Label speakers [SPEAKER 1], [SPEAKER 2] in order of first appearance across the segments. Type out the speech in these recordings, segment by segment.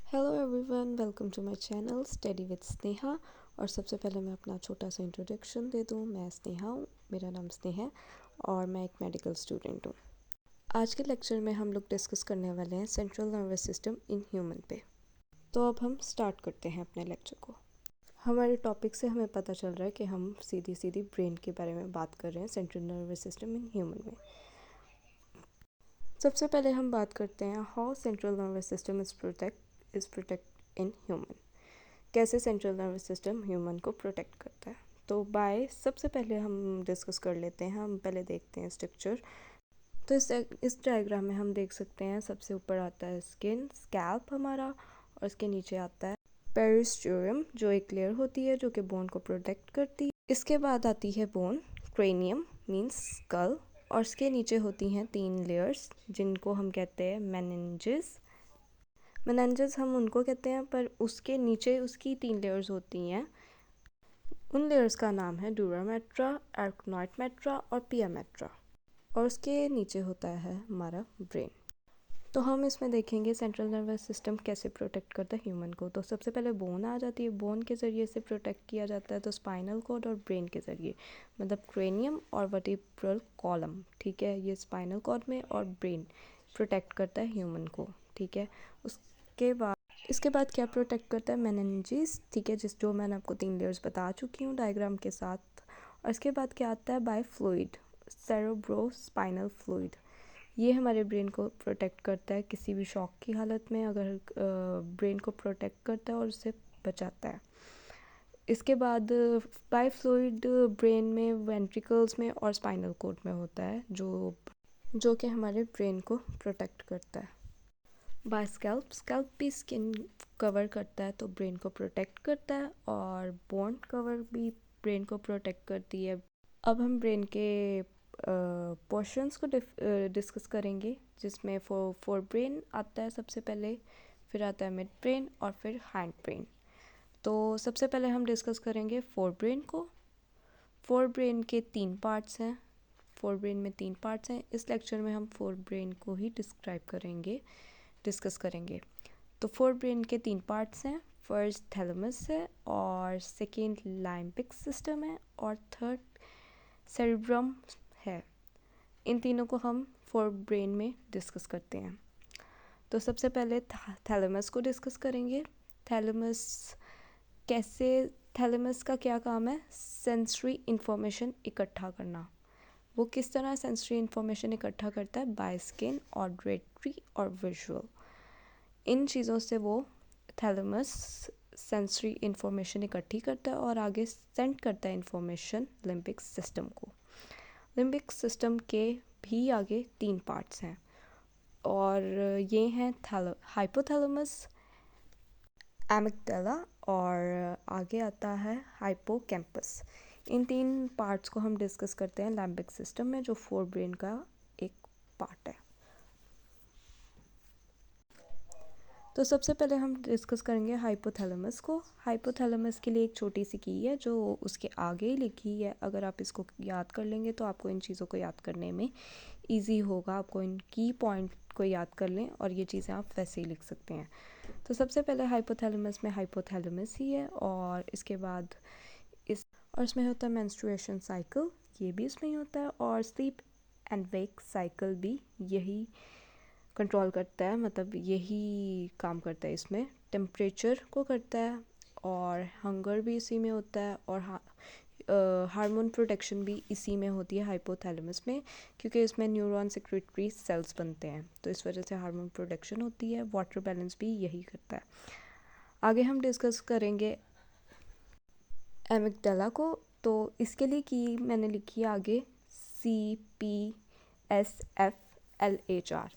[SPEAKER 1] Hello everyone, welcome to my channel study with Sneha. और सबसे पहले मैं अपना छोटा सा इंट्रोडक्शन दे दूँ। मैं स्नेहा हूँ, मेरा नाम स्नेहा है और मैं एक मेडिकल स्टूडेंट हूँ। आज के लेक्चर में हम लोग डिस्कस करने वाले हैं central nervous system in human पे। तो अब हम स्टार्ट करते हैं अपने लेक्चर को। हमारे टॉपिक से हमें पता चल रहा है कि हम सीधी सीधी ब्रेन के बारे में बात कर रहे हैं central nervous system in human में। सबसे पहले हम बात करते हैं how central nervous system is protect in human. कैसे सेंट्रल नर्वस सिस्टम ह्यूमन को प्रोटेक्ट करता है। तो सबसे पहले हम डिस्कस कर लेते हैं। हम पहले देखते हैं स्ट्रक्चर। तो इस डायग्राम में हम देख सकते हैं, सबसे ऊपर आता है स्कैल्प हमारा, और इसके नीचे आता है पेरिस्टियम, जो एक लेयर होती है जो कि बोन को प्रोटेक्ट करती है। इसके बाद आती है बोन, क्रेनियम मीन्स स्कल, और इसके नीचे होती हैं 3 लेयर्स जिनको हम कहते हैं मेनेंजेस हम उनको कहते हैं, पर उसके नीचे उसकी 3 लेयर्स होती हैं। उन लेयर्स का नाम है डूरा मेट्रा, एर्कनॉइड मेट्रा और पिया मेट्रा, और उसके नीचे होता है हमारा ब्रेन। तो हम इसमें देखेंगे सेंट्रल नर्वस सिस्टम कैसे प्रोटेक्ट करता है ह्यूमन को। तो सबसे पहले बोन आ जाती है, बोन के ज़रिए से प्रोटेक्ट किया जाता है। तो स्पाइनल कॉर्ड और ब्रेन के ज़रिए, मतलब क्रेनियम और वर्टिब्रल कॉलम, ठीक है, ये स्पाइनल कॉर्ड में, और ब्रेन प्रोटेक्ट करता है ह्यूमन को, ठीक है। इसके बाद क्या प्रोटेक्ट करता है, मेनिंजेस, ठीक है, जो मैंने आपको 3 लेयर्स बता चुकी हूँ डायग्राम के साथ। और इसके बाद क्या आता है, by fluid, cerebrospinal fluid, ये हमारे ब्रेन को प्रोटेक्ट करता है किसी भी शॉक की हालत में। अगर ब्रेन को प्रोटेक्ट करता है और उससे बचाता है। इसके बाद बाय फ्लूइड ब्रेन में, वेंट्रिकल्स में और स्पाइनल कॉर्ड में होता है, जो कि हमारे ब्रेन को प्रोटेक्ट करता है। बाय स्कैल्प भी स्किन कवर करता है, तो ब्रेन को प्रोटेक्ट करता है, और बोन कवर भी ब्रेन को प्रोटेक्ट करती है। अब हम ब्रेन के पोर्शंस को डिस्कस करेंगे, जिसमें फोर ब्रेन आता है सबसे पहले, फिर आता है मिड ब्रेन और फिर हैंड ब्रेन। तो सबसे पहले हम डिस्कस करेंगे फोर ब्रेन को। फोर ब्रेन के 3 पार्ट्स हैं। फोर ब्रेन में 3 पार्ट्स हैं। इस लेक्चर में हम फोर ब्रेन को ही डिस्कस करेंगे। तो फोर ब्रेन के 3 पार्ट्स हैं। फर्स्ट थैलेमस है, और सेकेंड लाइम्बिक सिस्टम है, और थर्ड सेरेब्रम है। इन तीनों को हम फोर ब्रेन में डिस्कस करते हैं। तो सबसे पहले थैलेमस को डिस्कस करेंगे। थैलेमस थैलेमस का क्या काम है, सेंसरी इंफॉर्मेशन इकट्ठा करना। वो किस तरह सेंसरी इंफॉर्मेशन इकट्ठा करता है, बाय स्किन, ऑडिटरी और विजुअल। इन चीज़ों से वो थैलेमस सेंसरी इंफॉर्मेशन इकट्ठी करता है और आगे सेंड करता है इंफॉर्मेशन लिम्बिक सिस्टम को। लिम्बिक सिस्टम के भी आगे 3 पार्ट्स हैं, और ये हैं हाइपोथैलेमस, एमिगडाला, और आगे आता है हाइपोकैम्पस। इन 3 पार्ट्स को हम डिस्कस करते हैं लिम्बिक सिस्टम में, जो फोर ब्रेन का एक पार्ट है। तो सबसे पहले हम डिस्कस करेंगे हाइपोथैलेमस को। हाइपोथैलेमस के लिए एक छोटी सी की है जो उसके आगे ही लिखी है। अगर आप इसको याद कर लेंगे तो आपको इन चीज़ों को याद करने में इजी होगा। आपको इन की पॉइंट को याद कर लें और ये चीज़ें आप वैसे ही लिख सकते हैं। तो सबसे पहले हाइपोथैलेमस में हाइपोथैलेमस ही है, और इसके बाद इसमें होता है मेंस्ट्रुएशन साइकिल, ये भी इसमें ही होता है, और स्लीप एंड वेक साइकिल भी यही कंट्रोल करता है, मतलब यही काम करता है। इसमें टेम्परेचर को करता है, और हंगर भी इसी में होता है, और हार्मोन प्रोटेक्शन भी इसी में होती है हाइपोथैलेमस में, क्योंकि इसमें न्यूरॉन सेक्रेटरी सेल्स बनते हैं, तो इस वजह से हार्मोन प्रोटेक्शन होती है। वाटर बैलेंस भी यही करता है। आगे हम डिस्कस करेंगे एमिगडाला को। तो इसके लिए की मैंने लिखी है आगे CPSFLHR,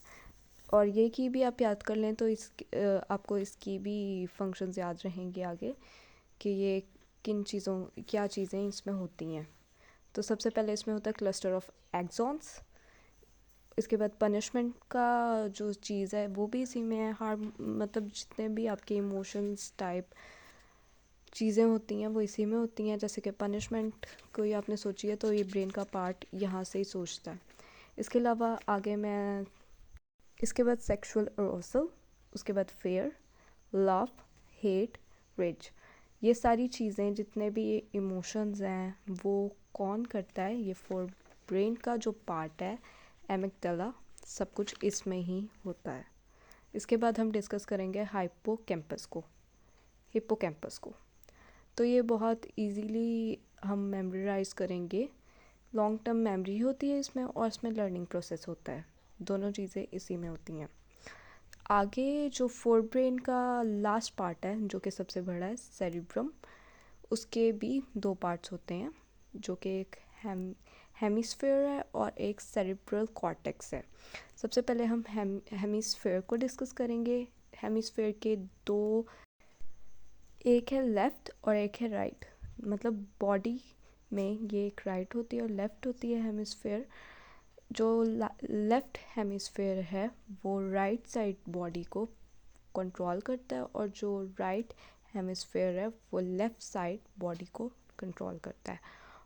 [SPEAKER 1] और ये की भी आप याद कर लें तो आपको इसकी भी फंक्शंस याद रहेंगे आगे, कि ये क्या चीज़ें इसमें होती हैं। तो सबसे पहले इसमें होता है क्लस्टर ऑफ एक्सॉन्स। इसके बाद पनिशमेंट का जो चीज़ है वो भी इसी में है। मतलब जितने भी आपके इमोशंस टाइप चीज़ें होती हैं वो इसी में होती हैं। जैसे कि पनिशमेंट कोई आपने सोची है तो ये ब्रेन का पार्ट यहाँ से ही सोचता है। इसके अलावा आगे इसके बाद सेक्सुअल अरोसल, उसके बाद फेयर, लव, हेट, रेज। ये सारी चीज़ें जितने भी इमोशंस हैं वो कौन करता है, ये फोर ब्रेन का जो पार्ट है एमिगडाला, सब कुछ इसमें ही होता है। इसके बाद हम डिस्कस करेंगे हिप्पोकैम्पस को। तो ये बहुत इजीली हम मेमोराइज करेंगे। लॉन्ग टर्म मेमोरी होती है इसमें और इसमें लर्निंग प्रोसेस होता है, दोनों चीज़ें इसी में होती हैं। आगे जो फोर ब्रेन का लास्ट पार्ट है जो कि सबसे बड़ा है सेरिब्रम, उसके भी दो पार्ट्स होते हैं जो कि एक हेमिस्फेयर है और एक सेरिब्रल कॉर्टेक्स है। सबसे पहले हम हेमिस्फेयर को डिस्कस करेंगे। हेमिस्फेयर के दो, एक है लेफ़्ट और एक है राइट, मतलब बॉडी में ये एक राइट होती है और लेफ़्ट होती है हेमिस्फेयर। जो लेफ़्ट हेमिस्फेयर है वो राइट साइड बॉडी को कंट्रोल करता है और जो राइट हेमिस्फेयर है वो लेफ़्ट साइड बॉडी को कंट्रोल करता है।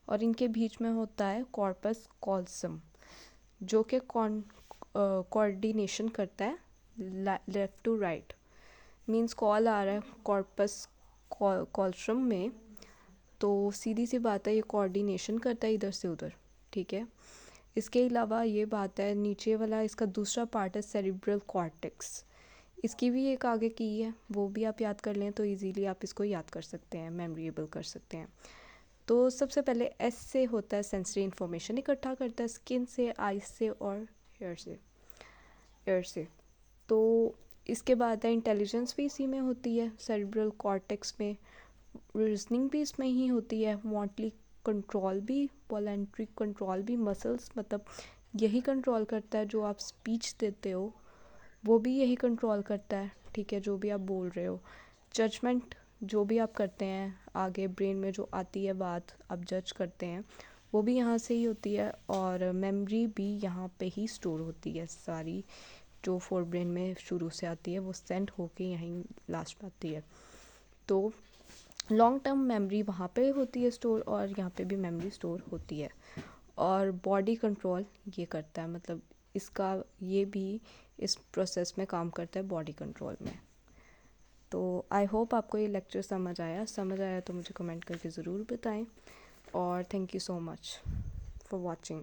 [SPEAKER 1] और इनके बीच में होता है कॉर्पस कॉल्सम जो कि कोऑर्डिनेशन करता है left to right. Means call आ रहा है कॉर्पस कॉल्सम में, तो सीधी सी बात है ये कोऑर्डिनेशन करता है इधर से उधर, ठीक है। इसके अलावा ये बात है नीचे वाला इसका दूसरा पार्ट है सेरिब्रल कॉर्टेक्स, इसकी भी एक आगे की है, वो भी आप याद कर लें तो इजीली आप इसको याद कर सकते हैं, मेमोरेबल कर सकते हैं। तो सबसे पहले एस से होता है सेंसरी इन्फॉर्मेशन इकट्ठा करता है स्किन से, आइज से और एयर से। तो इसके बाद है इंटेलिजेंस भी इसी में होती है सेरिब्रल कॉर्टेक्स में, रीजनिंग भी इसमें ही होती है, वॉन्टली कंट्रोल भी, वॉलेंट्री कंट्रोल भी, मसल्स मतलब यही कंट्रोल करता है जो आप स्पीच देते हो वो भी यही कंट्रोल करता है, ठीक है, जो भी आप बोल रहे हो। जजमेंट जो भी आप करते हैं आगे ब्रेन में जो आती है बात आप जज करते हैं वो भी यहाँ से ही होती है। और मेमोरी भी यहाँ पे ही स्टोर होती है, सारी जो फोर ब्रेन में शुरू से आती है वो सेंड होके यहीं लास्ट में आती है। तो लॉन्ग टर्म मेमोरी वहाँ पे होती है स्टोर और यहाँ पे भी मेमोरी स्टोर होती है। और बॉडी कंट्रोल ये करता है, मतलब इसका ये भी इस प्रोसेस में काम करता है बॉडी कंट्रोल में। तो आई होप आपको ये लेक्चर समझ आया तो मुझे कमेंट करके ज़रूर बताएं और thank you so much for watching.